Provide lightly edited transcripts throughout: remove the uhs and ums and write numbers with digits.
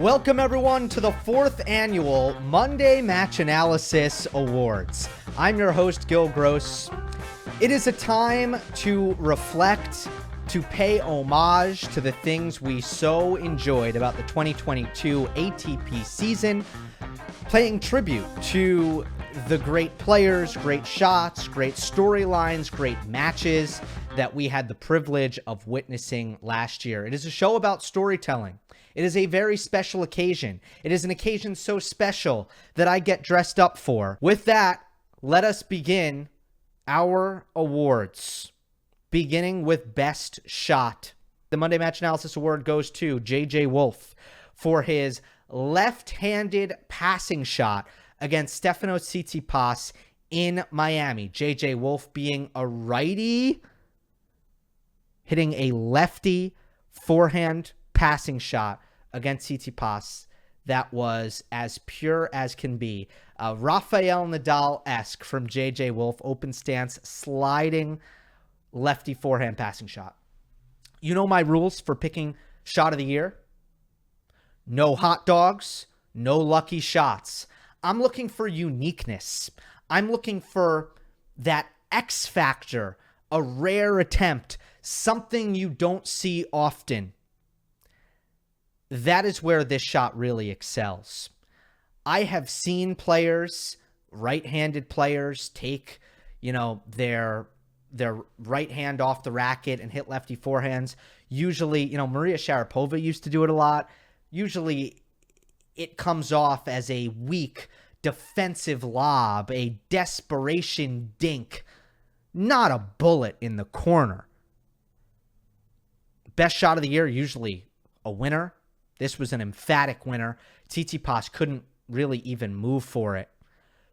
Welcome everyone to the 4th annual Monday Match Analysis Awards. I'm your host, Gill Gross. It is a time to reflect, to pay homage to the things we so enjoyed about the 2022 ATP season, paying tribute to the great players, great shots, great storylines, great matches that we had the privilege of witnessing last year. It is a show about storytelling. It is a very special occasion. It is an occasion so special that I get dressed up for. With that, let us begin our awards, beginning with Best Shot. The Monday Match Analysis Award goes to J.J. Wolf for his left-handed passing shot against Stefanos Tsitsipas in Miami. J.J. Wolf being a righty, hitting a lefty forehand passing shot against Tsitsipas that was as pure as can be. Rafael Nadal-esque from J.J. Wolf, open stance, sliding lefty forehand passing shot. You know my rules for picking shot of the year? No hot dogs, no lucky shots. I'm looking for uniqueness. I'm looking for that X factor, a rare attempt, something you don't see often. That is where this shot really excels. I have seen players, right-handed players, take, their right hand off the racket and hit lefty forehands. Usually, Maria Sharapova used to do it a lot. Usually it comes off as a weak defensive lob, a desperation dink, not a bullet in the corner. Best shot of the year, usually a winner. This was an emphatic winner. Tsitsipas couldn't really even move for it.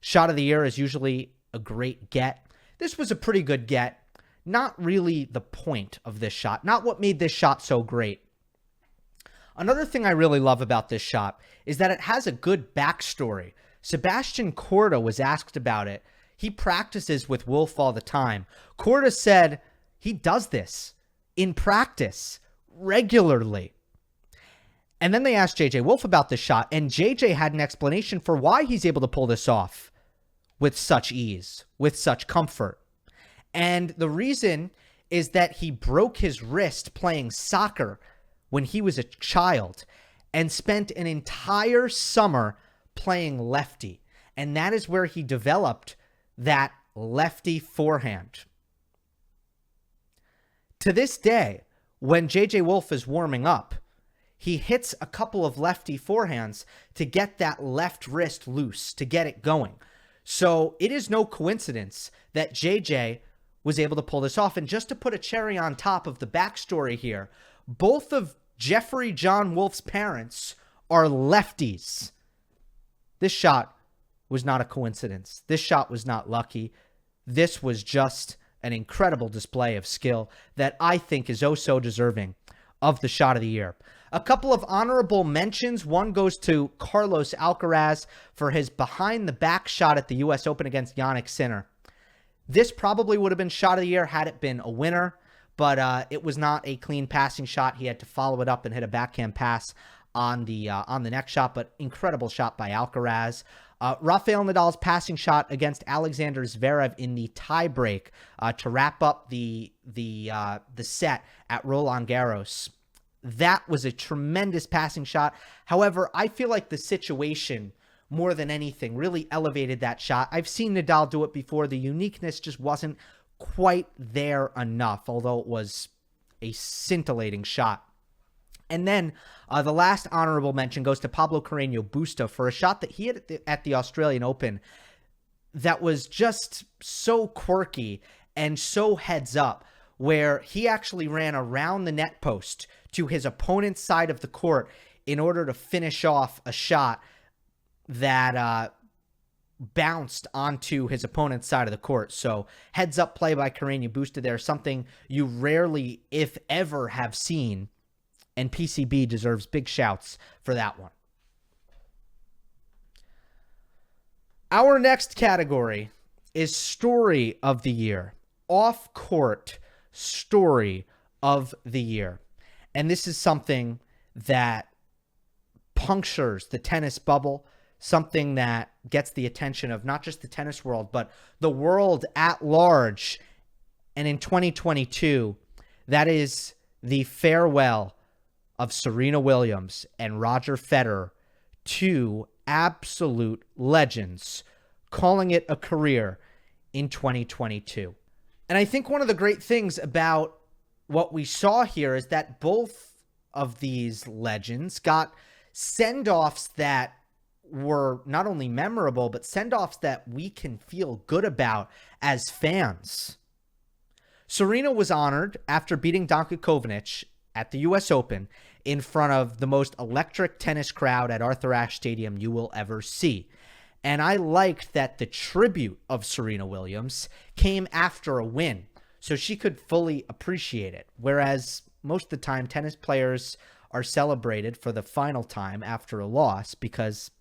Shot of the year is usually a great get. This was a pretty good get. Not really the point of this shot. Not what made this shot so great. Another thing I really love about this shot is that it has a good backstory. Sebastian Korda was asked about it. He practices with Wolf all the time. Korda said he does this in practice regularly. And then they asked J.J. Wolf about this shot, and J.J. had an explanation for why he's able to pull this off with such ease, with such comfort. And the reason is that he broke his wrist playing soccer when he was a child and spent an entire summer playing lefty. And that is where he developed that lefty forehand. To this day, when J.J. Wolf is warming up, he hits a couple of lefty forehands to get that left wrist loose, to get it going. So it is no coincidence that JJ was able to pull this off. And just to put a cherry on top of the backstory here, both of Jeffrey John Wolf's parents are lefties. This shot was not a coincidence. This shot was not lucky. This was just an incredible display of skill that I think is oh so deserving of the shot of the year. A couple of honorable mentions. One goes to Carlos Alcaraz for his behind-the-back shot at the U.S. Open against Jannik Sinner. This probably would have been shot of the year had it been a winner, but it was not a clean passing shot. He had to follow it up and hit a backhand pass on the next shot, but incredible shot by Alcaraz. Rafael Nadal's passing shot against Alexander Zverev in the tiebreak to wrap up the set at Roland Garros. That was a tremendous passing shot. However, I feel like the situation, more than anything, really elevated that shot. I've seen Nadal do it before. The uniqueness just wasn't quite there enough, although it was a scintillating shot. And then the last honorable mention goes to Pablo Carreno Busta for a shot that he had at the Australian Open that was just so quirky and so heads up, where he actually ran around the net post to his opponent's side of the court in order to finish off a shot that bounced onto his opponent's side of the court. So heads up play by Carreno Busta there, something you rarely, if ever, have seen, and PCB deserves big shouts for that one. Our next category is Story of the Year. Off-court Story of the Year. And this is something that punctures the tennis bubble, something that gets the attention of not just the tennis world, but the world at large. And in 2022, that is the farewell of Serena Williams and Roger Federer, two absolute legends, calling it a career in 2022. And I think one of the great things about what we saw here is that both of these legends got send-offs that were not only memorable, but send-offs that we can feel good about as fans. Serena was honored after beating Djokovic at the US Open in front of the most electric tennis crowd at Arthur Ashe Stadium you will ever see. And I liked that the tribute of Serena Williams came after a win, so she could fully appreciate it. Whereas most of the time, tennis players are celebrated for the final time after a loss because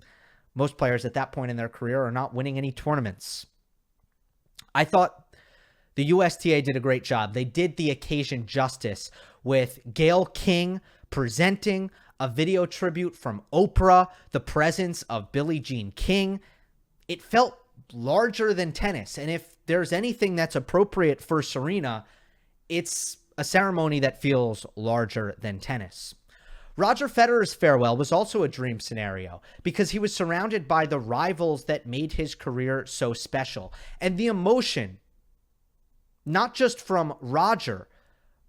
most players at that point in their career are not winning any tournaments. I thought the USTA did a great job. They did the occasion justice with Gayle King presenting a video tribute from Oprah, the presence of Billie Jean King. It felt larger than tennis. And if there's anything that's appropriate for Serena, it's a ceremony that feels larger than tennis. Roger Federer's farewell was also a dream scenario because he was surrounded by the rivals that made his career so special. And the emotion, not just from Roger,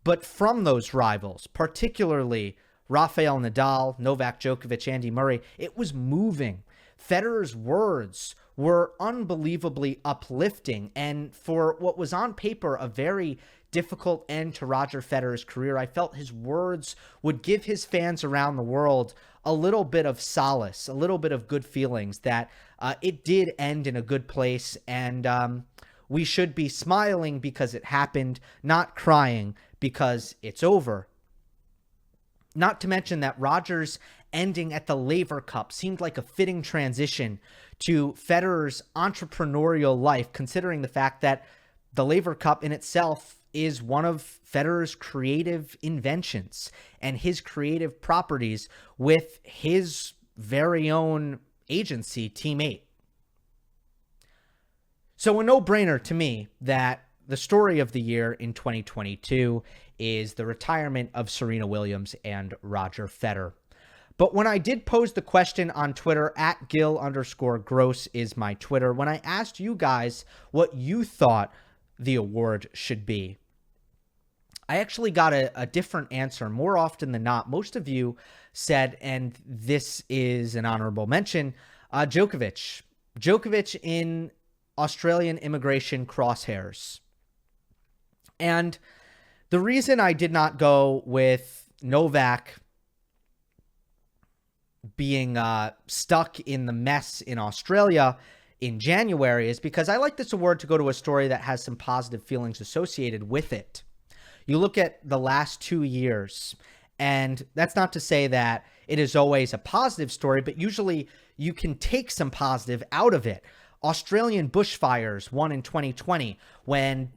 but from those rivals, particularly Rafael Nadal, Novak Djokovic, Andy Murray, it was moving. Federer's words were unbelievably uplifting. And for what was on paper a very difficult end to Roger Federer's career, I felt his words would give his fans around the world a little bit of solace, a little bit of good feelings that it did end in a good place. And we should be smiling because it happened, not crying because it's over. Not to mention that Roger's ending at the Laver Cup seemed like a fitting transition to Federer's entrepreneurial life, considering the fact that the Laver Cup in itself is one of Federer's creative inventions and his creative properties with his very own agency, Team 8. So a no-brainer to me that the story of the year in 2022 is the retirement of Serena Williams and Roger Federer. But when I did pose the question on Twitter, at Gill_Gross is my Twitter, when I asked you guys what you thought the award should be, I actually got a different answer. More often than not, most of you said, and this is an honorable mention, Djokovic. Djokovic in Australian immigration crosshairs. And the reason I did not go with Novak being stuck in the mess in Australia in January is because I like this award to go to a story that has some positive feelings associated with it. You look at the last 2 years, and that's not to say that it is always a positive story, but usually you can take some positive out of it. Australian bushfires, one in 2020, when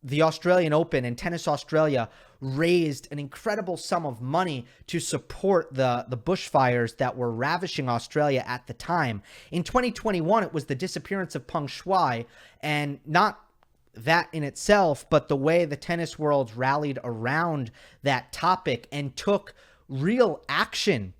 the Australian Open and Tennis Australia raised an incredible sum of money to support the bushfires that were ravishing Australia at the time. In 2021, it was the disappearance of Peng Shuai, and not that in itself, but the way the tennis world rallied around that topic and took real action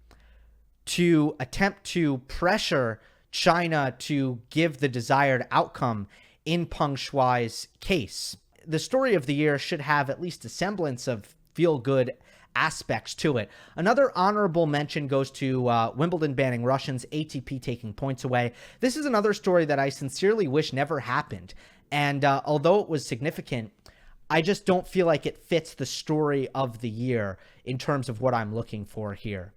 to attempt to pressure China to give the desired outcome in Peng Shuai's case. The story of the year should have at least a semblance of feel-good aspects to it. Another honorable mention goes to Wimbledon banning Russians, ATP taking points away. This is another story that I sincerely wish never happened. And although it was significant, I just don't feel like it fits the story of the year in terms of what I'm looking for here.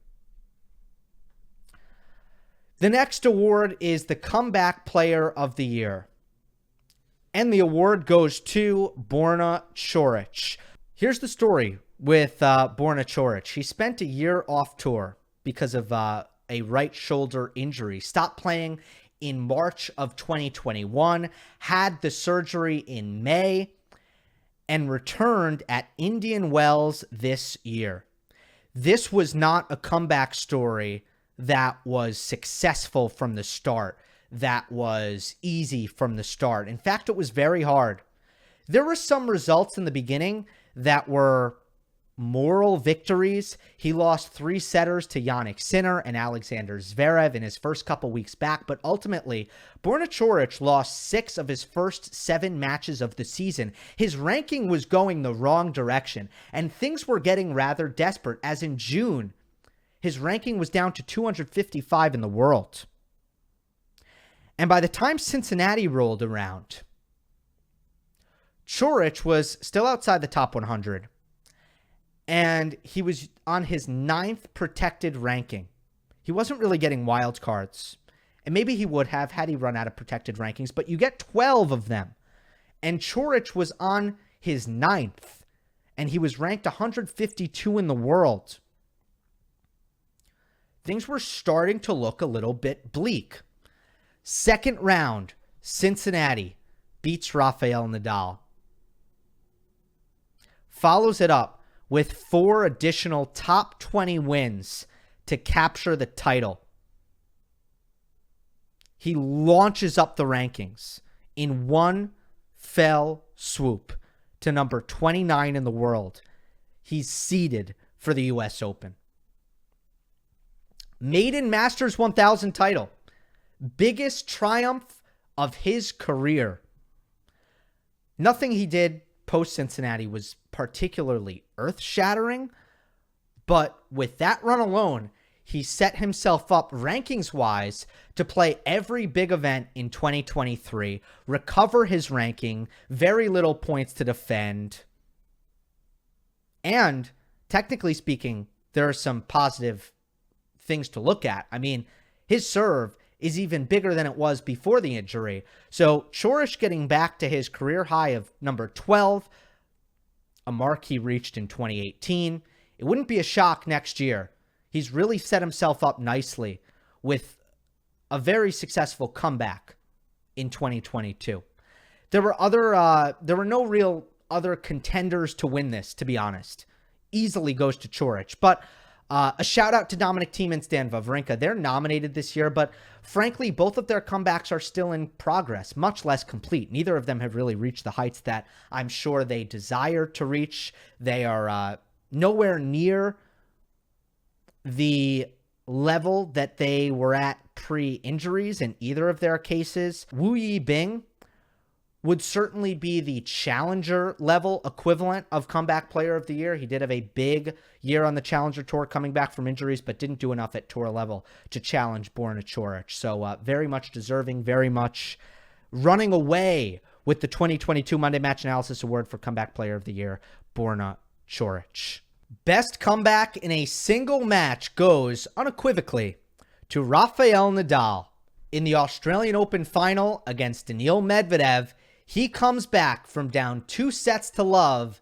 The next award is the Comeback Player of the Year. And the award goes to Borna Coric. Here's the story with Borna Coric. He spent a year off tour because of a right shoulder injury. Stopped playing in March of 2021, had the surgery in May, and returned at Indian Wells this year. This was not a comeback story that was successful from the start, that was easy from the start. In fact, it was very hard. There were some results in the beginning that were moral victories. He lost 3 setters to Jannik Sinner and Alexander Zverev in his first couple weeks back, but ultimately, Borna Coric lost 6 of his first 7 matches of the season. His ranking was going the wrong direction, and things were getting rather desperate, as in June, his ranking was down to 255 in the world. And by the time Cincinnati rolled around, Coric was still outside the top 100. And he was on his 9th protected ranking. He wasn't really getting wild cards. And maybe he would have had he run out of protected rankings, but you get 12 of them. And Coric was on his 9th. And he was ranked 152 in the world. Things were starting to look a little bit bleak. Second round, Cincinnati beats Rafael Nadal. Follows it up with 4 additional top 20 wins to capture the title. He launches up the rankings in one fell swoop to number 29 in the world. He's seeded for the US Open. Maiden Masters 1000 title. Biggest triumph of his career. Nothing he did post-Cincinnati was particularly earth-shattering, but with that run alone, he set himself up rankings-wise to play every big event in 2023, recover his ranking, very little points to defend, and technically speaking, there are some positive things to look at. I mean, his serve is even bigger than it was before the injury. So Coric getting back to his career high of number 12, a mark he reached in 2018. It wouldn't be a shock next year. He's really set himself up nicely with a very successful comeback in 2022. There were no real other contenders to win this, to be honest. Easily goes to Coric, but a shout out to Dominic Thiem and Stan Wawrinka. They're nominated this year, but frankly, both of their comebacks are still in progress, much less complete. Neither of them have really reached the heights that I'm sure they desire to reach. They are nowhere near the level that they were at pre-injuries in either of their cases. Wu Yibing would certainly be the challenger level equivalent of comeback player of the year. He did have a big year on the challenger tour coming back from injuries, but didn't do enough at tour level to challenge Borna Coric. So very much deserving, very much running away with the 2022 Monday Match Analysis Award for comeback player of the year, Borna Coric. Best comeback in a single match goes unequivocally to Rafael Nadal in the Australian Open final against Daniil Medvedev. He comes back from down 2-0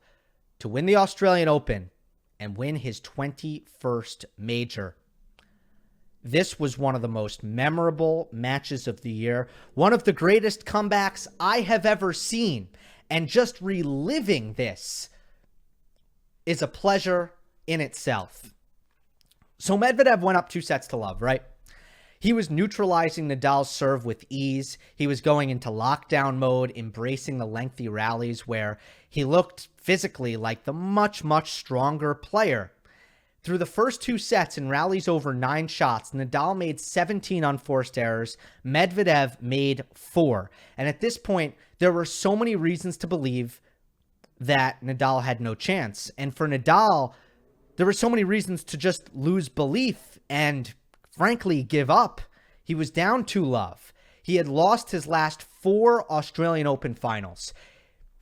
to win the Australian Open and win his 21st major. This was one of the most memorable matches of the year, one of the greatest comebacks I have ever seen, and just reliving this is a pleasure in itself. So Medvedev went up 2-0, right? He was neutralizing Nadal's serve with ease. He was going into lockdown mode, embracing the lengthy rallies where he looked physically like the much, much stronger player. Through the first 2 sets in rallies over 9 shots, Nadal made 17 unforced errors. Medvedev made 4. And at this point, there were so many reasons to believe that Nadal had no chance. And for Nadal, there were so many reasons to just lose belief and frankly give up. He was down 2-0. He had lost his last 4 Australian Open finals.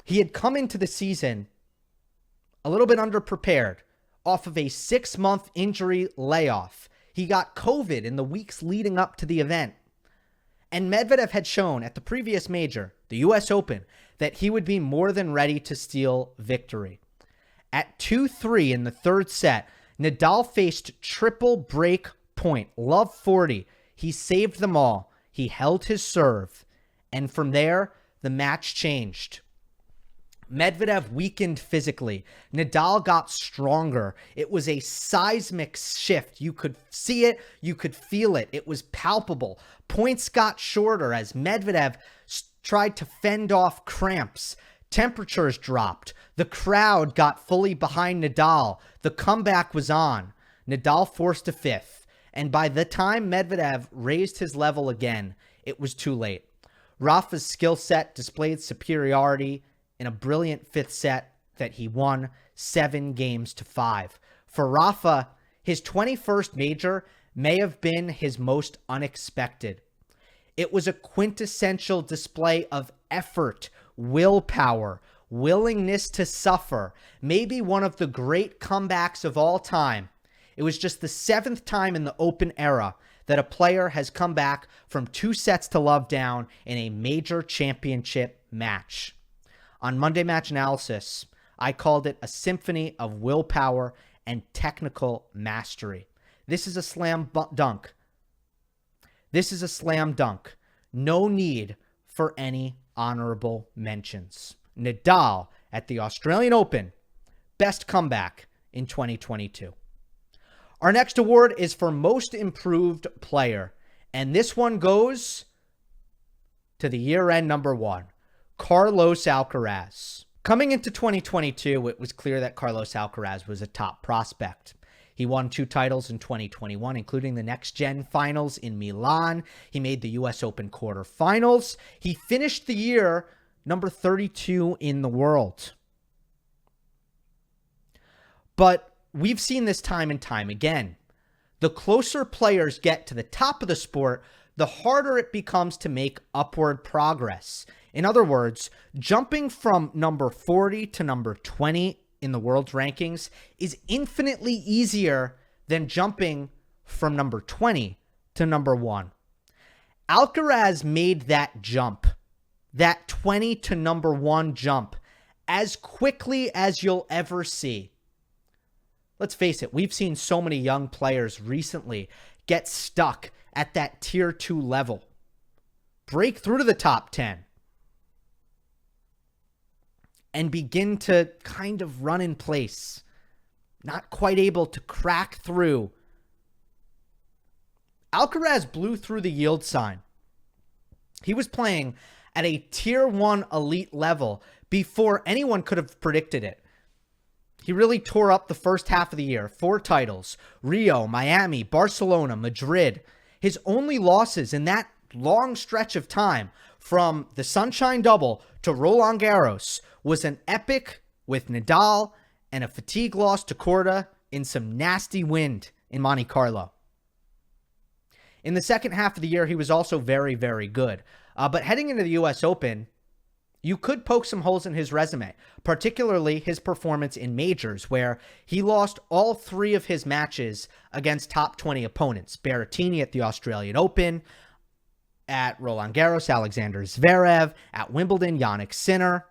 He had come into the season a little bit underprepared off of a 6-month injury layoff. He got COVID in the weeks leading up to the event. And Medvedev had shown at the previous major, the US Open, that he would be more than ready to steal victory. At 2-3 in the third set, Nadal faced triple break point, love 40. He saved them all. He held his serve. And from there, the match changed. Medvedev weakened physically. Nadal got stronger. It was a seismic shift. You could see it. You could feel it. It was palpable. Points got shorter as Medvedev tried to fend off cramps. Temperatures dropped. The crowd got fully behind Nadal. The comeback was on. Nadal forced a fifth. And by the time Medvedev raised his level again, it was too late. Rafa's skill set displayed superiority in a brilliant fifth set that he won 7-5. For Rafa, his 21st major may have been his most unexpected. It was a quintessential display of effort, willpower, willingness to suffer, maybe one of the great comebacks of all time. It was just the 7th time in the Open era that a player has come back from 2 sets to love down in a major championship match. On Monday Match Analysis, I called it a symphony of willpower and technical mastery. This is a slam dunk. This is a slam dunk. No need for any honorable mentions. Nadal at the Australian Open, best comeback in 2022. Our next award is for Most Improved Player, and this one goes to the year-end number 1, Carlos Alcaraz. Coming into 2022, it was clear that Carlos Alcaraz was a top prospect. He won 2 titles in 2021, including the Next Gen Finals in Milan. He made the US Open quarterfinals. He finished the year number 32 in the world. But we've seen this time and time again. The closer players get to the top of the sport, the harder it becomes to make upward progress. In other words, jumping from number 40 to number 20 in the world's rankings is infinitely easier than jumping from number 20 to number 1. Alcaraz made that jump, that 20 to number 1 jump, as quickly as you'll ever see. Let's face it, we've seen so many young players recently get stuck at that tier 2 level, break through to the top 10, and begin to kind of run in place, not quite able to crack through. Alcaraz blew through the yield sign. He was playing at a tier 1 elite level before anyone could have predicted it. He really tore up the first half of the year. 4 titles, Rio, Miami, Barcelona, Madrid. His only losses in that long stretch of time from the Sunshine Double to Roland Garros was an epic with Nadal and a fatigue loss to Korda in some nasty wind in Monte Carlo. In the second half of the year, he was also very, very good. But heading into the US Open, you could poke some holes in his resume, particularly his performance in majors, where he lost all 3 of his matches against top 20 opponents. Berrettini at the Australian Open, at Roland Garros, Alexander Zverev, at Wimbledon, Jannik Sinner.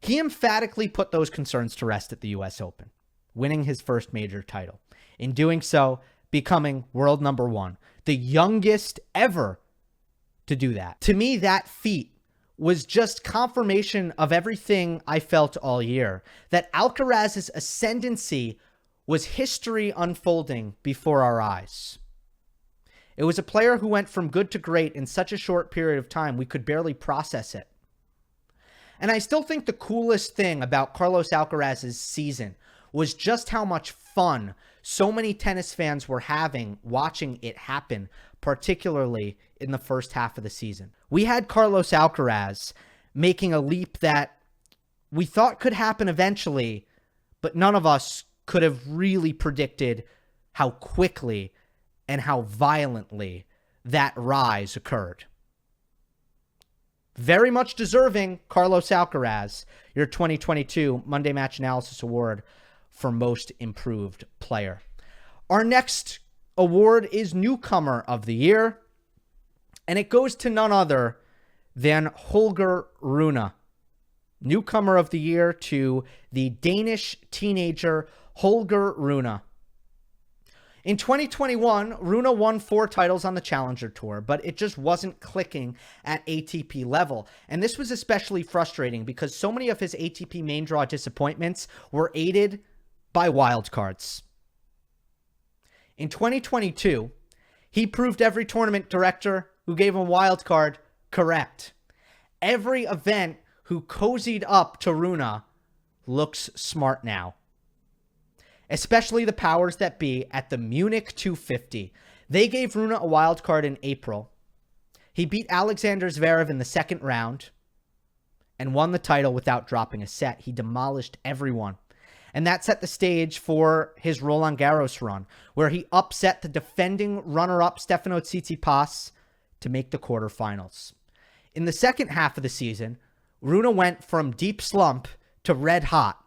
He emphatically put those concerns to rest at the US Open, winning his first major title. In doing so, becoming world number 1, the youngest ever to do that. To me, that feat was just confirmation of everything I felt all year, that Alcaraz's ascendancy was history unfolding before our eyes. It was a player who went from good to great in such a short period of time, we could barely process it. And I still think the coolest thing about Carlos Alcaraz's season was just how much fun so many tennis fans were having watching it happen, particularly in the first half of the season. We had Carlos Alcaraz making a leap that we thought could happen eventually, but none of us could have really predicted how quickly and how violently that rise occurred. Very much deserving, Carlos Alcaraz, your 2022 Monday Match Analysis Award for Most Improved Player. Our next award is Newcomer of the Year, and it goes to none other than Holger Rune. Newcomer of the Year to the Danish teenager Holger Rune. In 2021, Rune won 4 titles on the Challenger Tour, but it just wasn't clicking at ATP level. And this was especially frustrating because so many of his ATP main draw disappointments were aided by wildcards. In 2022, he proved every tournament director who gave him a wildcard correct. Every event who cozied up to Rune looks smart now. Especially the powers that be at the Munich 250. They gave Rune a wild card in April. He beat Alexander Zverev in the second round and won the title without dropping a set. He demolished everyone. And that set the stage for his Roland Garros run, where he upset the defending runner-up Stefano Tsitsipas to make the quarterfinals. In the second half of the season, Rune went from deep slump to red hot.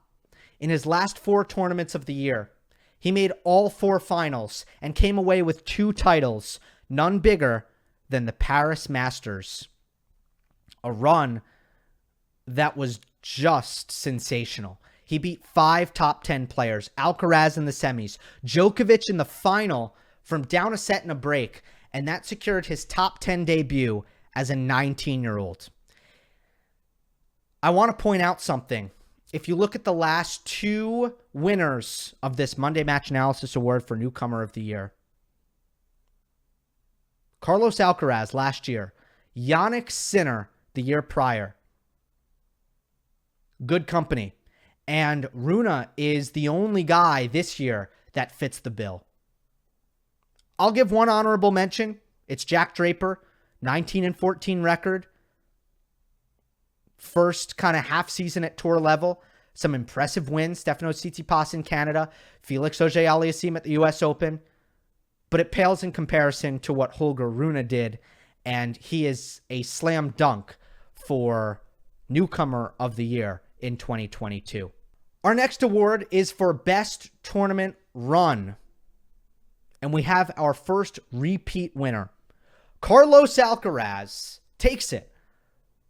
In his last 4 tournaments of the year, he made all 4 finals and came away with 2 titles, none bigger than the Paris Masters. A run that was just sensational. He beat 5 top 10 players, Alcaraz in the semis, Djokovic in the final from down a set and a break, and that secured his top 10 debut as a 19-year-old. I want to point out something. If you look at the last 2 winners of this Monday Match Analysis Award for Newcomer of the Year, Carlos Alcaraz last year, Jannik Sinner the year prior. Good company. And Rune is the only guy this year that fits the bill. I'll give one honorable mention. It's Jack Draper, 19-14 record. First kind of half season at tour level. Some impressive wins. Stefano Tsitsipas in Canada. Felix Auger-Aliassime at the US Open. But it pales in comparison to what Holger Rune did. And he is a slam dunk for Newcomer of the Year in 2022. Our next award is for Best Tournament Run. And we have our first repeat winner. Carlos Alcaraz takes it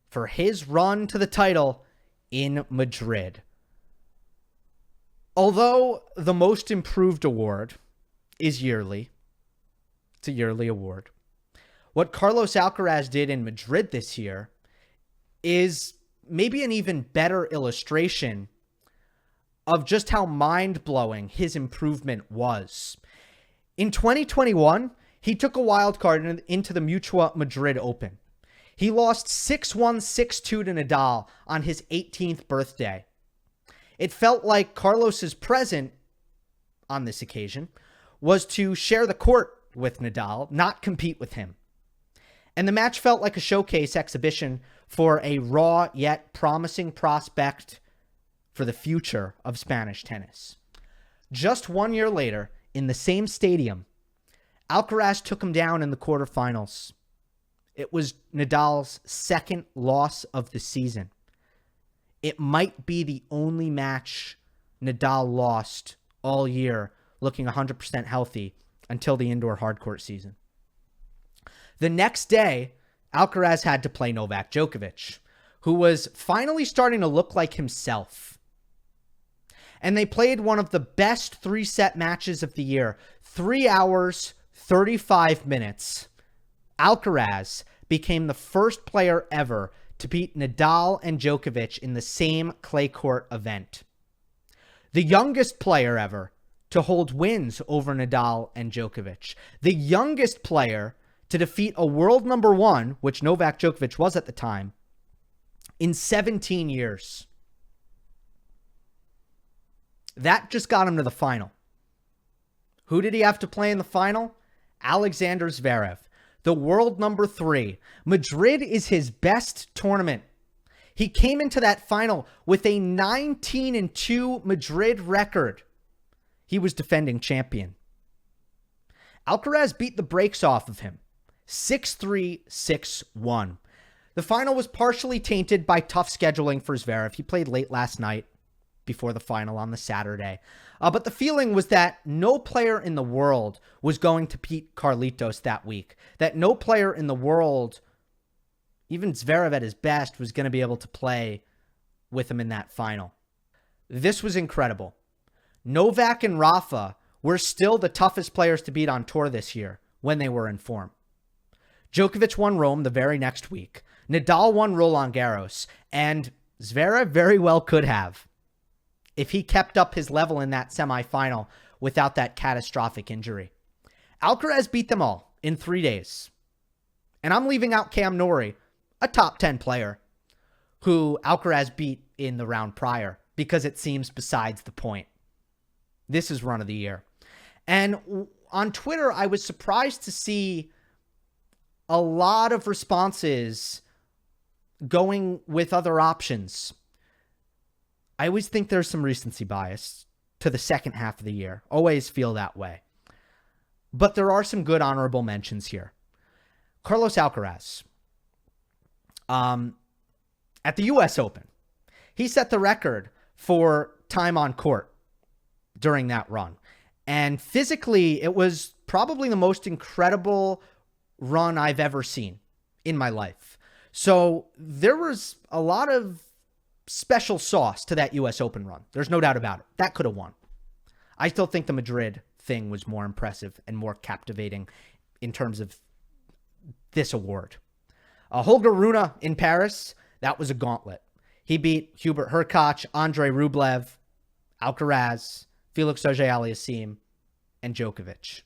for his run to the title in Madrid. Although the Most Improved award is yearly, it's a yearly award, what Carlos Alcaraz did in Madrid this year is maybe an even better illustration of just how mind-blowing his improvement was. In 2021, he took a wild card into the Mutua Madrid Open. He lost 6-1, 6-2 to Nadal on his 18th birthday. It felt like Carlos's present on this occasion was to share the court with Nadal, not compete with him. And the match felt like a showcase exhibition for a raw yet promising prospect for the future of Spanish tennis. Just 1 year later, in the same stadium, Alcaraz took him down in the quarterfinals. It was Nadal's second loss of the season. It might be the only match Nadal lost all year, looking 100% healthy until the indoor hardcourt season. The next day, Alcaraz had to play Novak Djokovic, who was finally starting to look like himself. And they played one of the best 3-set matches of the year. 3 hours, 35 minutes. Alcaraz became the first player ever to beat Nadal and Djokovic in the same clay court event. The youngest player ever to hold wins over Nadal and Djokovic. The youngest player to defeat a world number 1, which Novak Djokovic was at the time, in 17 years. That just got him to the final. Who did he have to play in the final? Alexander Zverev, the world number 3. Madrid is his best tournament. He came into that final with a 19-2 Madrid record. He was defending champion. Alcaraz beat the brakes off of him. 6-3, 6-1. The final was partially tainted by tough scheduling for Zverev. He played late last night before the final on the Saturday. But the feeling was that no player in the world was going to beat Carlitos that week. That no player in the world, even Zverev at his best, was going to be able to play with him in that final. This was incredible. Novak and Rafa were still the toughest players to beat on tour this year when they were in form. Djokovic won Rome the very next week. Nadal won Roland Garros, and Zverev very well could have if he kept up his level in that semifinal without that catastrophic injury. Alcaraz beat them all in 3 days. And I'm leaving out Cam Norrie, a top 10 player, who Alcaraz beat in the round prior, because it seems besides the point. This is run of the year. And on Twitter, I was surprised to see a lot of responses going with other options. I always think there's some recency bias to the second half of the year. Always feel that way. But there are some good honorable mentions here. Carlos Alcaraz. At the U.S. Open, he set the record for time on court during that run. And physically, it was probably the most incredible run I've ever seen in my life. So there was a lot of special sauce to that U.S. Open run. There's no doubt about it. That could have won. I still think the Madrid thing was more impressive and more captivating in terms of this award. Holger Rune in Paris, that was a gauntlet. He beat Hubert Hurkacz, Andrei Rublev, Alcaraz, Felix Auger-Aliassime, and Djokovic.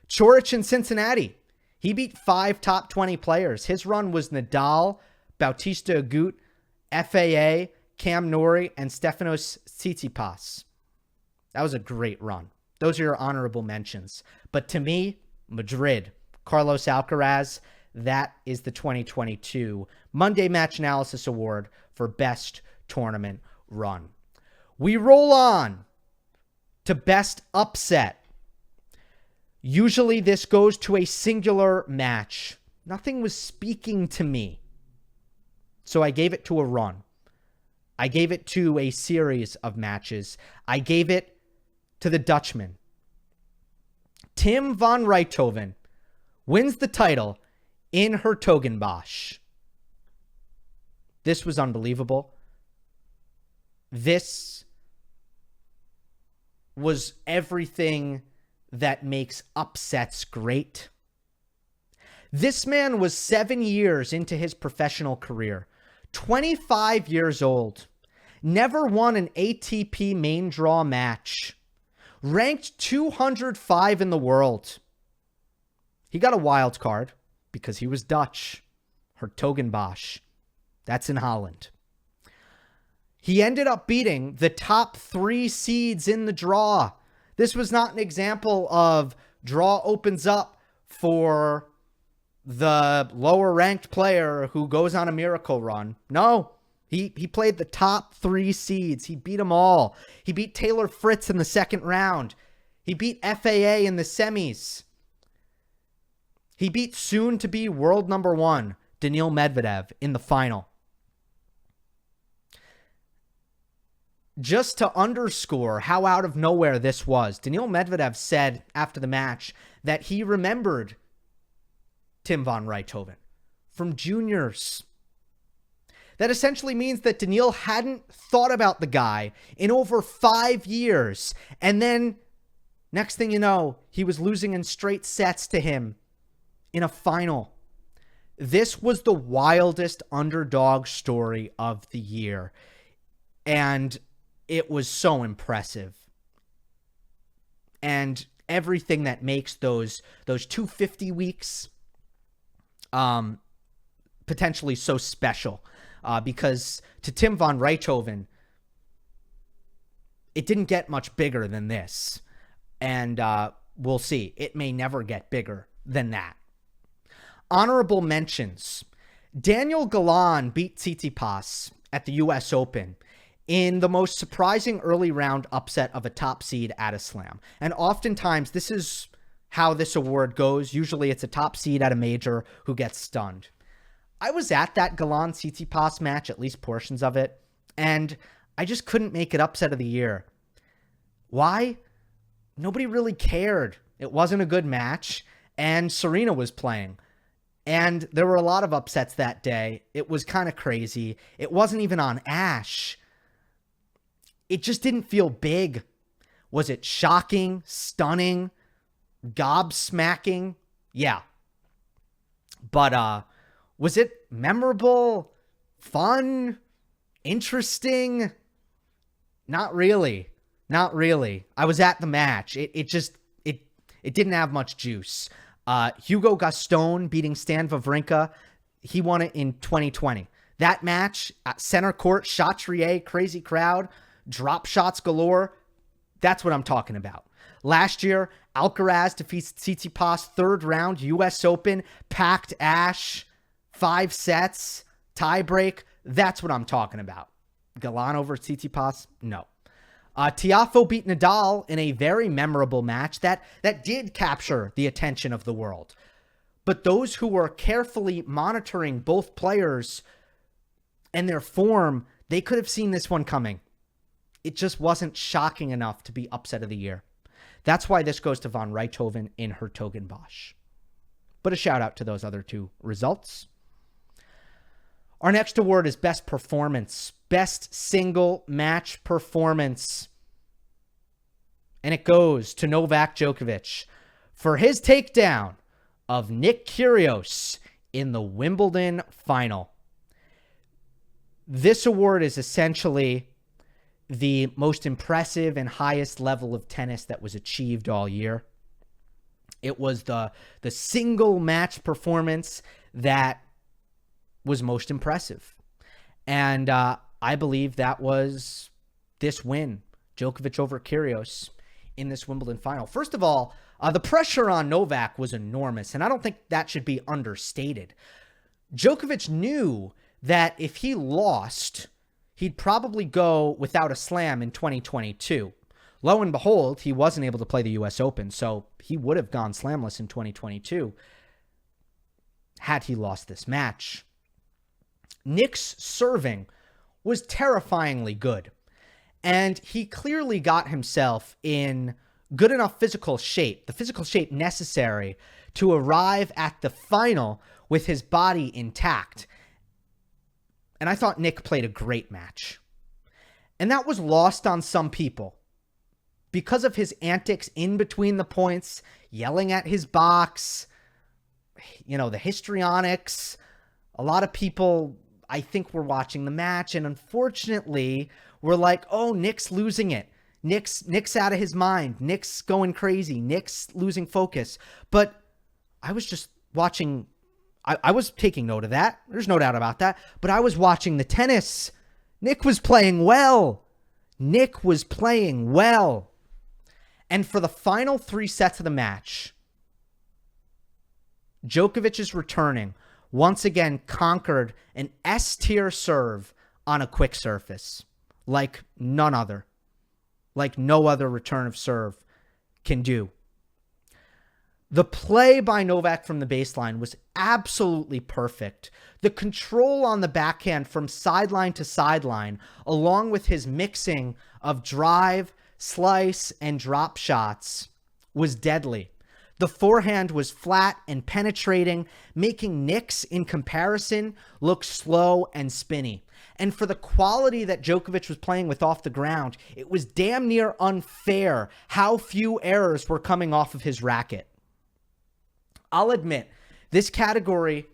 Coric in Cincinnati, he beat 5 top 20 players. His run was Nadal, Bautista Agut, FAA, Cam Norrie, and Stefanos Tsitsipas. That was a great run. Those are your honorable mentions. But to me, Madrid, Carlos Alcaraz, that is the 2022 Monday Match Analysis Award for Best Tournament Run. We roll on to Best Upset. Usually this goes to a singular match. Nothing was speaking to me, so I gave it to a run. I gave it to a series of matches. I gave it to the Dutchman. Tim van Rijthoven wins the title in Hertogenbosch. This was unbelievable. This was everything that makes upsets great. This man was 7 years into his professional career, 25 years old, never won an ATP main draw match, ranked 205 in the world. He got a wild card because he was Dutch. Hertogenbosch. That's in Holland. He ended up beating the top 3 seeds in the draw. This was not an example of draw opens up for the lower ranked player who goes on a miracle run. No, he played the top 3 seeds. He beat them all. He beat Taylor Fritz in the second round. He beat FAA in the semis. He beat soon-to-be world number 1, Daniil Medvedev, in the final. Just to underscore how out of nowhere this was, Daniil Medvedev said after the match that he remembered Tim van Rijthoven from juniors. That essentially means that Daniil hadn't thought about the guy in over 5 years. And then, next thing you know, he was losing in straight sets to him in a final. This was the wildest underdog story of the year. And it was so impressive. And everything that makes those 250 weeks potentially so special. Because to Tim van Rijthoven, it didn't get much bigger than this. And we'll see. It may never get bigger than that. Honorable mentions. Daniel Galan beat Tsitsipas at the U.S. Open in the most surprising early round upset of a top seed at a slam. And oftentimes, this is how this award goes. Usually it's a top seed at a major who gets stunned. I was at that Galan-Tsitsipas match, at least portions of it, and I just couldn't make it upset of the year. Why? Nobody really cared. It wasn't a good match, and Serena was playing. And there were a lot of upsets that day. It was kind of crazy. It wasn't even on Ash. It just didn't feel big. Was it shocking, stunning, gobsmacking? Yeah. But was it memorable, fun, interesting? Not really. Not really. I was at the match. It didn't have much juice. Hugo Gaston beating Stan Wawrinka. He won it in 2020. That match, center court, Chatrier, crazy crowd, drop shots galore. That's what I'm talking about. Last year, Alcaraz defeats Tsitsipas, third round, U.S. Open, packed ash, 5 sets, tiebreak. That's what I'm talking about. Galan over Tsitsipas? No. Tiafoe beat Nadal in a very memorable match that did capture the attention of the world. But those who were carefully monitoring both players and their form, they could have seen this one coming. It just wasn't shocking enough to be upset of the year. That's why this goes to von Rijthoven in Hertogenbosch. But a shout out to those other 2 results. Our next award is Best Performance. Best Single Match Performance. And it goes to Novak Djokovic for his takedown of Nick Kyrgios in the Wimbledon final. This award is essentially the most impressive and highest level of tennis that was achieved all year. It was the single match performance that was most impressive. And I believe that was this win, Djokovic over Kyrgios in this Wimbledon final. First of all, the pressure on Novak was enormous, and I don't think that should be understated. Djokovic knew that if he lost, he'd probably go without a slam in 2022. Lo and behold, he wasn't able to play the U.S. Open, so he would have gone slamless in 2022 had he lost this match. Nick's serving was terrifyingly good, and he clearly got himself in good enough physical shape, the physical shape necessary to arrive at the final with his body intact. And I thought Nick played a great match. And that was lost on some people because of his antics in between the points, yelling at his box, the histrionics. A lot of people, I think, were watching the match, and unfortunately were like, oh, Nick's losing it. Nick's out of his mind. Nick's going crazy. Nick's losing focus. But I was just watching. I was taking note of that. There's no doubt about that. But I was watching the tennis. Nick was playing well. Nick was playing well. And for the final 3 sets of the match, Djokovic is returning. Once again, conquered an S-tier serve on a quick surface. Like none other. Like no other return of serve can do. The play by Novak from the baseline was absolutely perfect. The control on the backhand from sideline to sideline, along with his mixing of drive, slice, and drop shots, was deadly. The forehand was flat and penetrating, making Nick's, in comparison, look slow and spinny. And for the quality that Djokovic was playing with off the ground, it was damn near unfair how few errors were coming off of his racket. I'll admit, this category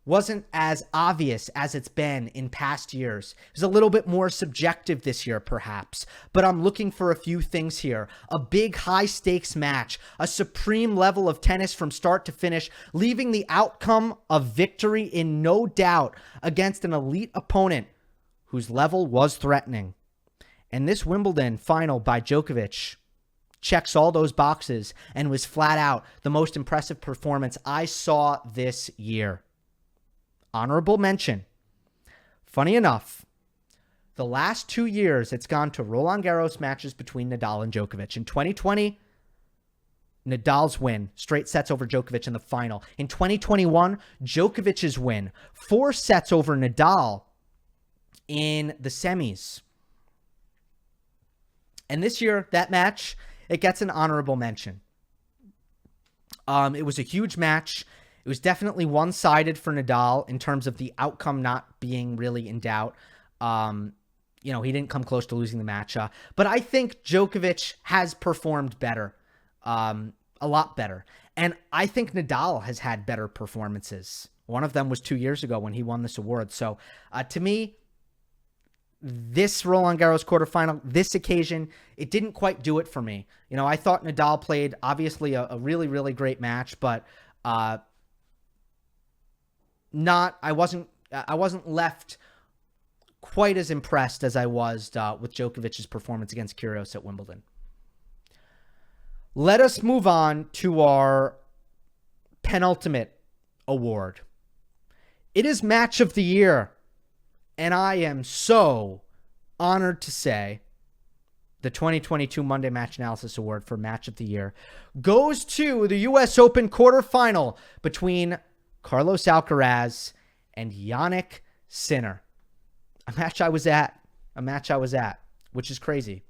wasn't as obvious as it's been in past years. It was a little bit more subjective this year, perhaps. But I'm looking for a few things here. A big high-stakes match, a supreme level of tennis from start to finish, leaving the outcome of victory in no doubt against an elite opponent whose level was threatening. And this Wimbledon final by Djokovic checks all those boxes and was flat out the most impressive performance I saw this year. Honorable mention. Funny enough, the last 2 years it's gone to Roland Garros matches between Nadal and Djokovic. In 2020, Nadal's win, straight sets over Djokovic in the final. In 2021, Djokovic's win, 4 sets over Nadal in the semis. And this year, that match, it gets an honorable mention. It was a huge match. It was definitely one-sided for Nadal in terms of the outcome not being really in doubt. he didn't come close to losing the match. But I think Djokovic has performed better, a lot better. And I think Nadal has had better performances. One of them was 2 years ago when he won this award. So to me, this Roland Garros quarterfinal, this occasion, it didn't quite do it for me. I thought Nadal played obviously a really, really great match, but I wasn't left quite as impressed as I was with Djokovic's performance against Kyrgios at Wimbledon. Let us move on to our penultimate award. It is Match of the Year, and I am so honored to say the 2022 Monday Match Analysis Award for Match of the Year goes to the U.S. Open quarterfinal between Carlos Alcaraz and Jannik Sinner. A match I was at, which is crazy.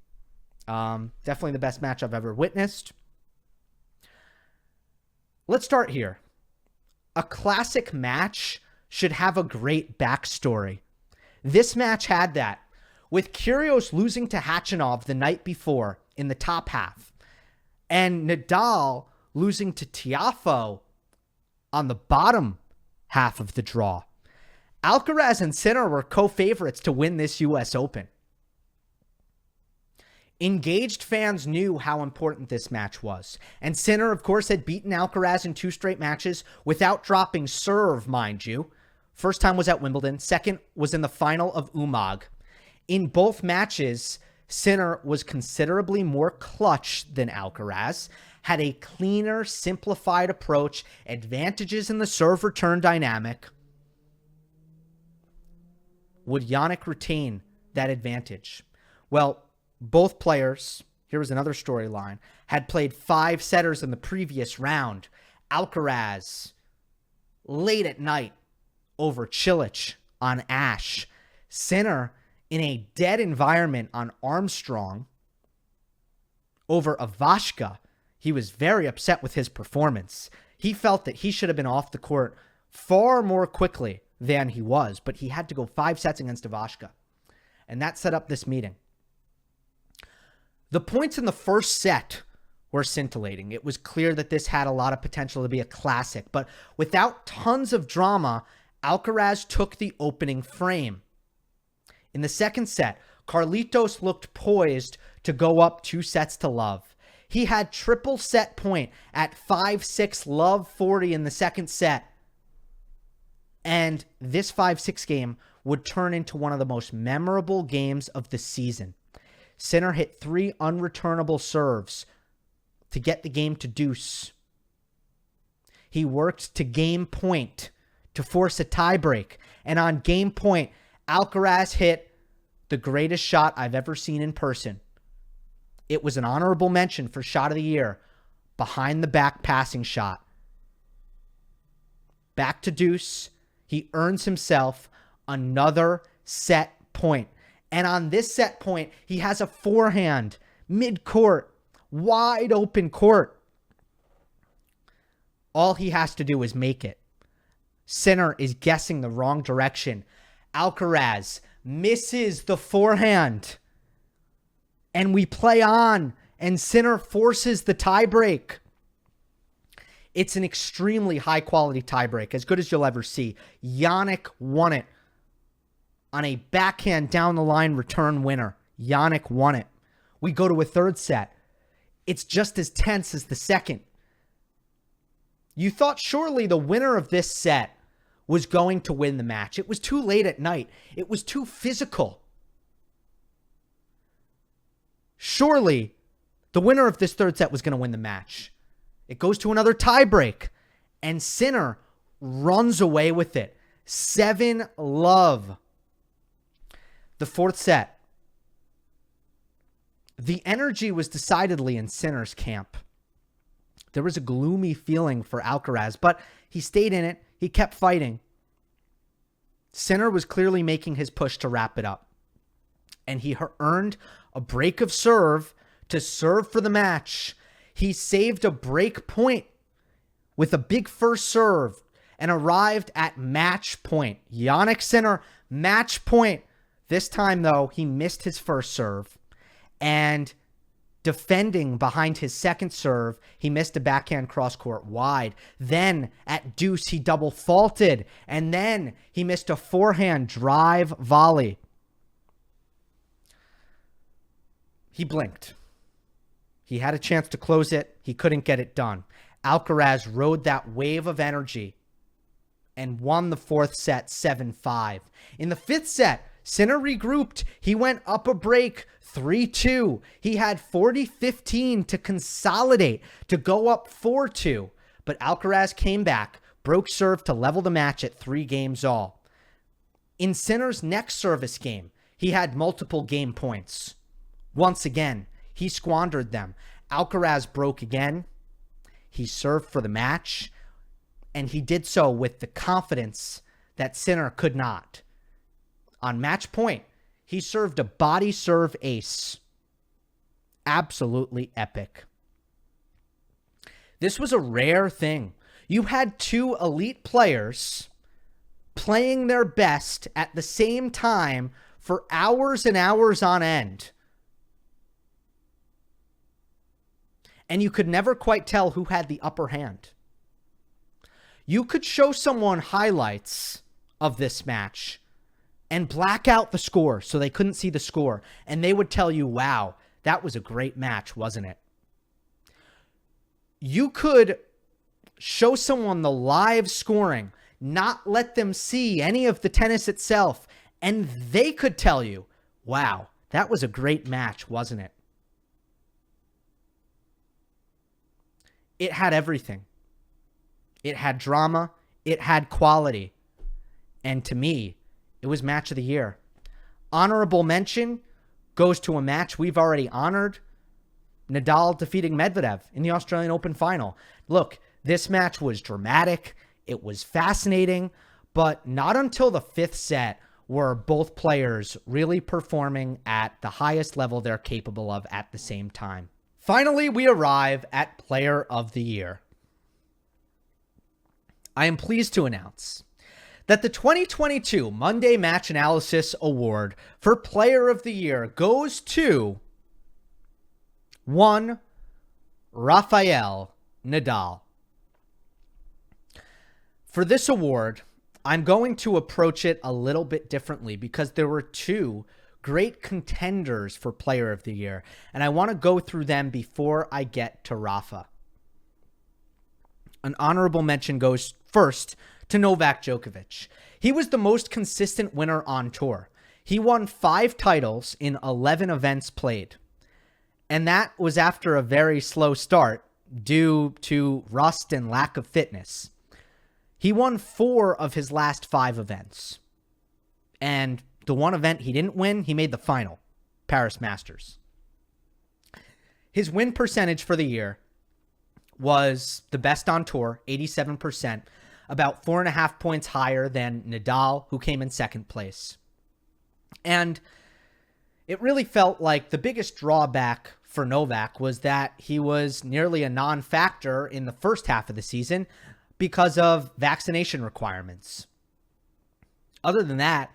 Definitely the best match I've ever witnessed. Let's start here. A classic match should have a great backstory. This match had that, with Kyrgios losing to Khachanov the night before in the top half, and Nadal losing to Tiafoe on the bottom half of the draw. Alcaraz and Sinner were co-favorites to win this U.S. Open. Engaged fans knew how important this match was. And Sinner, of course, had beaten Alcaraz in 2 straight matches without dropping serve, mind you. First time was at Wimbledon. Second was in the final of Umag. In both matches, Sinner was considerably more clutch than Alcaraz, had a cleaner, simplified approach, advantages in the serve-return dynamic. Would Jannik retain that advantage? Well, both players, here was another storyline, had played 5 setters in the previous round. Alcaraz, late at night, over Cilic on Ash. Sinner, in a dead environment on Armstrong, over Ivashka. He was very upset with his performance. He felt that he should have been off the court far more quickly than he was, but he had to go 5 sets against Ivashka. And that set up this meeting. The points in the first set were scintillating. It was clear that this had a lot of potential to be a classic, but without tons of drama, Alcaraz took the opening frame. In the second set, Carlitos looked poised to go up 2 sets to love. He had triple set point at 5-6 love 40 in the second set. And this 5-6 game would turn into one of the most memorable games of the season. Sinner hit 3 unreturnable serves to get the game to deuce. He worked to game point to force a tiebreak. And on game point, Alcaraz hit the greatest shot I've ever seen in person. It was an honorable mention for shot of the year. Behind the back passing shot. Back to deuce. He earns himself another set point. And on this set point, he has a forehand, mid-court, wide open court. All he has to do is make it. Sinner is guessing the wrong direction. Alcaraz misses the forehand. And we play on, and Sinner forces the tiebreak. It's an extremely high-quality tiebreak, as good as you'll ever see. Jannik won it on a backhand down-the-line return winner. Jannik won it. We go to a third set. It's just as tense as the second. You thought surely the winner of this set was going to win the match. It was too late at night. It was too physical. Surely the winner of this third set was going to win the match. It goes to another tiebreak, and Sinner runs away with it. 7-love. The fourth set. The energy was decidedly in Sinner's camp. There was a gloomy feeling for Alcaraz, but he stayed in it. He kept fighting. Sinner was clearly making his push to wrap it up. And he earned a break of serve to serve for the match. He saved a break point with a big first serve and arrived at match point. Jannik Sinner, match point. This time, though, he missed his first serve, and defending behind his second serve, he missed a backhand cross-court wide. Then at deuce, he double faulted, and then he missed a forehand drive volley. He blinked. He had a chance to close it. He couldn't get it done. Alcaraz rode that wave of energy and won the fourth set 7-5. In the fifth set, Sinner regrouped. He went up a break 3-2. He had 40-15 to consolidate, to go up 4-2. But Alcaraz came back, broke serve to level the match at 3 games all. In Sinner's next service game, he had multiple game points. Once again, he squandered them. Alcaraz broke again. He served for the match, and he did so with the confidence that Sinner could not. On match point, he served a body serve ace. Absolutely epic. This was a rare thing. You had 2 elite players playing their best at the same time for hours and hours on end. And you could never quite tell who had the upper hand. You could show someone highlights of this match and black out the score so they couldn't see the score, and they would tell you, wow, that was a great match, wasn't it? You could show someone the live scoring, not let them see any of the tennis itself, and they could tell you, wow, that was a great match, wasn't it? It had everything. It had drama. It had quality. And to me, it was match of the year. Honorable mention goes to a match we've already honored. Nadal defeating Medvedev in the Australian Open final. Look, this match was dramatic. It was fascinating. But not until the fifth set were both players really performing at the highest level they're capable of at the same time. Finally, we arrive at Player of the Year. I am pleased to announce that the 2022 Monday Match Analysis Award for Player of the Year goes to one Rafael Nadal. For this award, I'm going to approach it a little bit differently because there were 2 great contenders for Player of the Year, and I want to go through them before I get to Rafa. An honorable mention goes first to Novak Djokovic. He was the most consistent winner on tour. He won 5 titles in 11 events played, and that was after a very slow start due to rust and lack of fitness. He won 4 of his last 5 events, and the one event he didn't win, he made the final, Paris Masters. His win percentage for the year was the best on tour, 87%, about 4.5 points higher than Nadal, who came in second place. And it really felt like the biggest drawback for Novak was that he was nearly a non-factor in the first half of the season because of vaccination requirements. Other than that,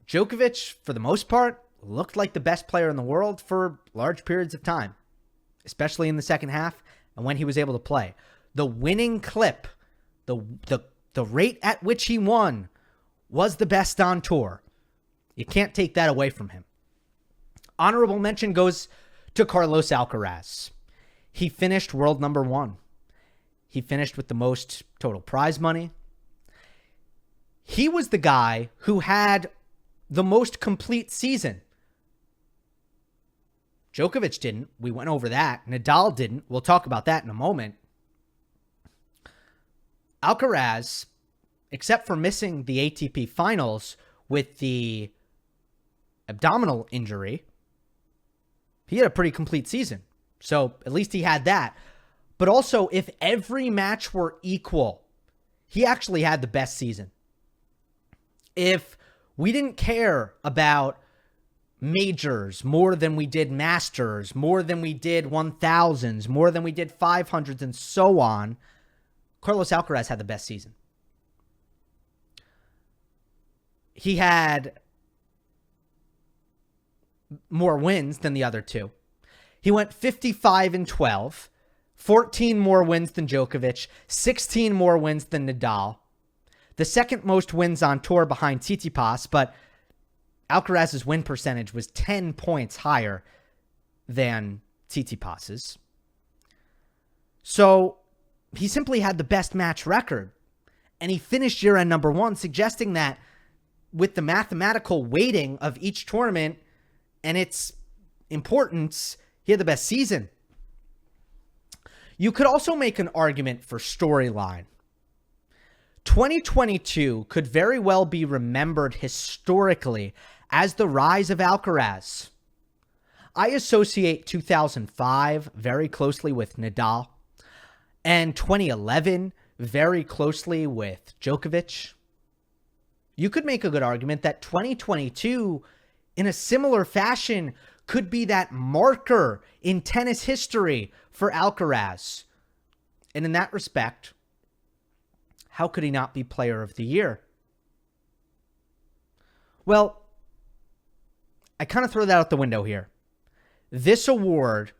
Djokovic, for the most part, looked like the best player in the world for large periods of time, especially in the second half and when he was able to play. The winning clip, the rate at which he won was the best on tour. You can't take that away from him. Honorable mention goes to Carlos Alcaraz. He finished world number 1. He finished with the most total prize money. He was the guy who had the most complete season. Djokovic didn't. We went over that. Nadal didn't. We'll talk about that in a moment. Alcaraz, except for missing the ATP finals with the abdominal injury, he had a pretty complete season. So at least he had that. But also, if every match were equal, he actually had the best season. If we didn't care about majors more than we did masters, more than we did 1000s, more than we did 500s, and so on, Carlos Alcaraz had the best season. he had more wins than the other two. He went 55-12, 14 more wins than Djokovic, 16 more wins than Nadal. The second most wins on tour behind Tsitsipas, but Alcaraz's win percentage was 10 points higher than Tsitsipas's. So he simply had the best match record. And he finished year-end number one, suggesting that with the mathematical weighting of each tournament and its importance, he had the best season. You could also make an argument for storyline. 2022 could very well be remembered historically as the rise of Alcaraz. I associate 2005 very closely with Nadal and 2011 very closely with Djokovic. You could make a good argument that 2022, in a similar fashion, could be that marker in tennis history for Alcaraz. And in that respect, how could he not be Player of the Year? Well, I kind of throw that out the window here. This award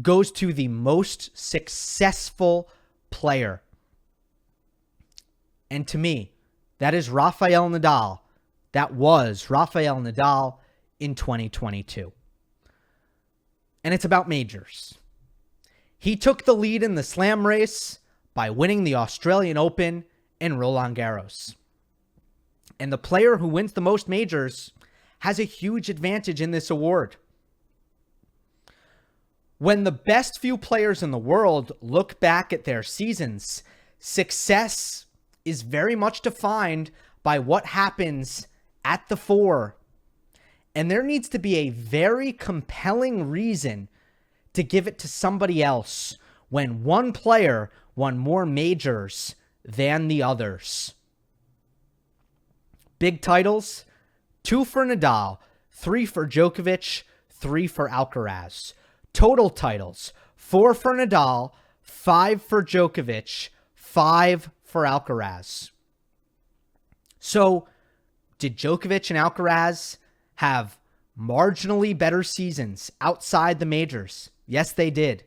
goes to the most successful player. And to me, that is Rafael Nadal. That was Rafael Nadal in 2022. And it's about majors. He took the lead in the slam race by winning the Australian Open and Roland Garros. And the player who wins the most majors has a huge advantage in this award. When the best few players in the world look back at their seasons, success is very much defined by what happens at the fore. And there needs to be a very compelling reason to give it to somebody else when one player won more majors than the others. Big titles, 2 for Nadal, 3 for Djokovic, 3 for Alcaraz. Total titles, 4 for Nadal, 5 for Djokovic, 5 for Alcaraz. So, did Djokovic and Alcaraz have marginally better seasons outside the majors? Yes, they did.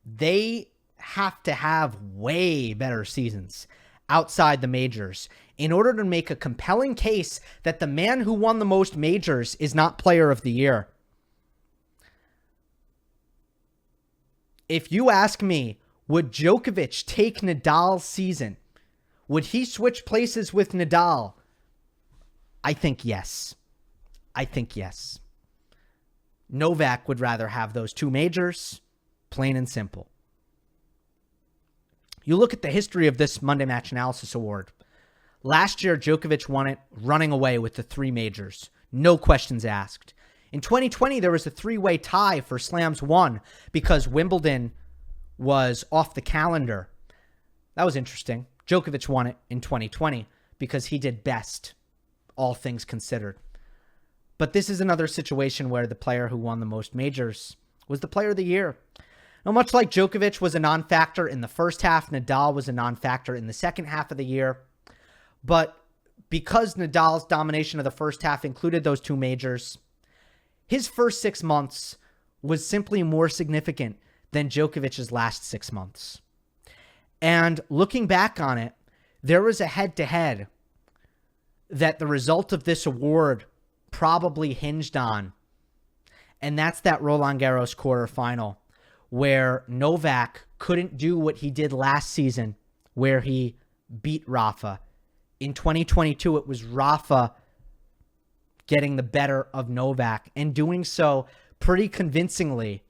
They have to have way better seasons outside the majors in order to make a compelling case that the man who won the most majors is not Player of the Year. If you ask me, would Djokovic take Nadal's season? Would he switch places with Nadal? I think yes. I think yes. Novak would rather have those 2 majors, plain and simple. You look at the history of this Monday Match Analysis Award. Last year, Djokovic won it running away with the 3 majors. No questions asked. In 2020, there was a 3-way tie for Slams won because Wimbledon was off the calendar. That was interesting. Djokovic won it in 2020 because he did best, all things considered. But this is another situation where the player who won the most majors was the Player of the Year. Now, much like Djokovic was a non-factor in the first half, Nadal was a non-factor in the second half of the year. But because Nadal's domination of the first half included those 2 majors, his first 6 months was simply more significant than Djokovic's last 6 months. And looking back on it, there was a head-to-head that the result of this award probably hinged on. And that's that Roland Garros quarterfinal where Novak couldn't do what he did last season where he beat Rafa. In 2022, it was Rafa getting the better of Novak and doing so pretty convincingly.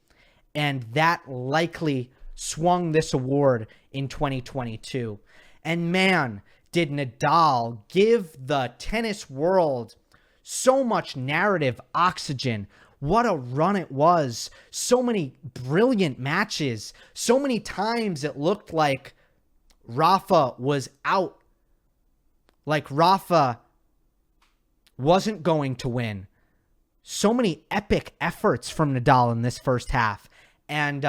And that likely swung this award in 2022. And man, did Nadal give the tennis world so much narrative oxygen. What a run it was. So many brilliant matches. So many times it looked like Rafa was out. Like Rafa wasn't going to win. So many epic efforts from Nadal in this first half. And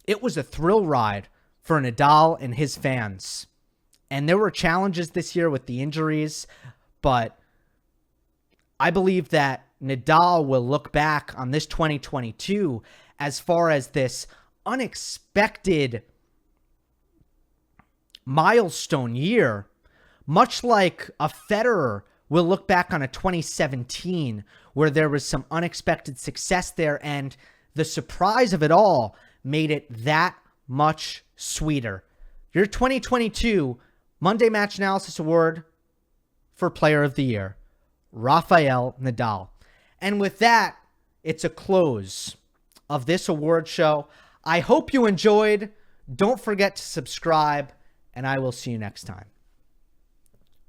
it was a thrill ride for Nadal and his fans. And there were challenges this year with the injuries, but I believe that Nadal will look back on this 2022 as far as this unexpected milestone year, much like a Federer will look back on a 2017 where there was some unexpected success there, and the surprise of it all made it that much sweeter. Your 2022 Monday Match Analysis Award for Player of the Year, Rafael Nadal. And with that, it's a close of this award show. I hope you enjoyed. Don't forget to subscribe, and I will see you next time.